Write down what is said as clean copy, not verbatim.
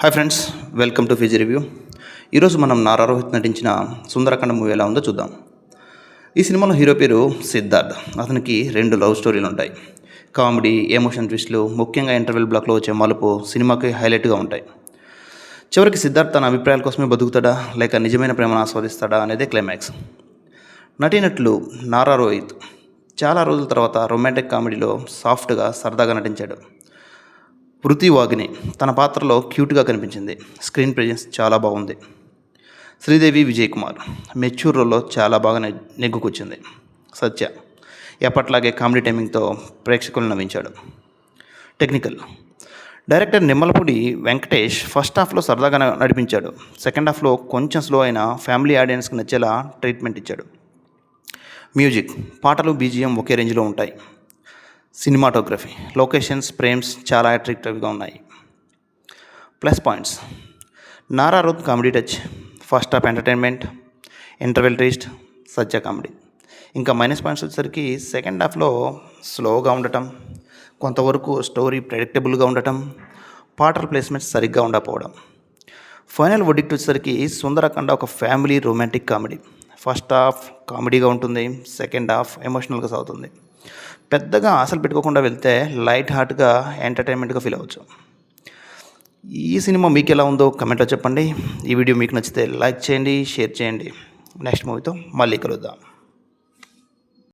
Hi friends, welcome to Fiji review. ఈరోజు మనం నారా రోహిత్ నటించిన సుందరకాండ మూవీ ఎలా ఉందో చూద్దాం. ఈ సినిమాలో హీరో పేరు సిద్ధార్థ్. అతనికి 2 లవ్ స్టోరీలు ఉంటాయి. కామెడీ, ఎమోషన్ ట్విస్ట్లు, ముఖ్యంగా ఇంటర్వెల్ బ్లాక్లో వచ్చే మలుపు సినిమాకి హైలైట్గా ఉంటాయి. చివరికి సిద్ధార్థ్ తన అభిప్రాయాల కోసమే బతుకుతాడా లేక నిజమైన ప్రేమను ఆస్వాదిస్తాడా అనేదే క్లైమాక్స్. నటీనటులు నారా రోహిత్ చాలా రోజుల తర్వాత రొమాంటిక్ కామెడీలో సాఫ్ట్గా సరదాగా నటించాడు. వృతి వాగిని తన పాత్రలో క్యూట్గా కనిపించింది. స్క్రీన్ ప్రెజెన్స్ చాలా బాగుంది. శ్రీదేవి విజయ్ కుమార్ మెచ్యూర్ రోల్లో చాలా బాగా నెగ్గుకొచ్చింది. సత్య ఎప్పట్లాగే కామెడీ టైమింగ్తో ప్రేక్షకులను నవ్వించాడు. Technical director Nimmalapudi Venkatesh first హాఫ్లో సరదాగా నడిపించాడు. సెకండ్ హాఫ్లో కొంచెం స్లో అయినా ఫ్యామిలీ ఆడియన్స్కి నచ్చేలా ట్రీట్మెంట్ ఇచ్చాడు. మ్యూజిక్, పాటలు, బీజిఎం ఒకే రేంజ్లో ఉంటాయి. సినిమాటోగ్రఫీ, లొకేషన్స్, ఫ్రేమ్స్ చాలా అట్రాక్టివ్గా ఉన్నాయి. Plus points: Nara Rohit comedy touch, first half entertainment, interval twist, Satya comedy. ఇంకా మైనస్ పాయింట్స్ వచ్చేసరికి సెకండ్ హాఫ్లో స్లోగా ఉండటం, కొంతవరకు స్టోరీ ప్రెడిక్టబుల్గా ఉండటం, పాటల ప్లేస్మెంట్స్ సరిగ్గా ఉండకపోవడం. ఫైనల్ వర్డిక్ట్ వచ్చేసరికి సుందరకాండ ఒక family romantic comedy. First half కామెడీగా ఉంటుంది, సెకండ్ హాఫ్ ఎమోషనల్గా సాగుతుంది. పెద్దగా ఆశలు పెట్టుకోకుండా వెళ్తే లైట్ హార్ట్గా ఎంటర్టైన్మెంట్గా ఫీల్ అవ్వచ్చు. ఈ సినిమా మీకు ఎలా ఉందో కమెంట్లో చెప్పండి. ఈ వీడియో మీకు నచ్చితే లైక్ చేయండి, షేర్ చేయండి. నెక్స్ట్ మూవీతో మళ్ళీ కలుద్దాం.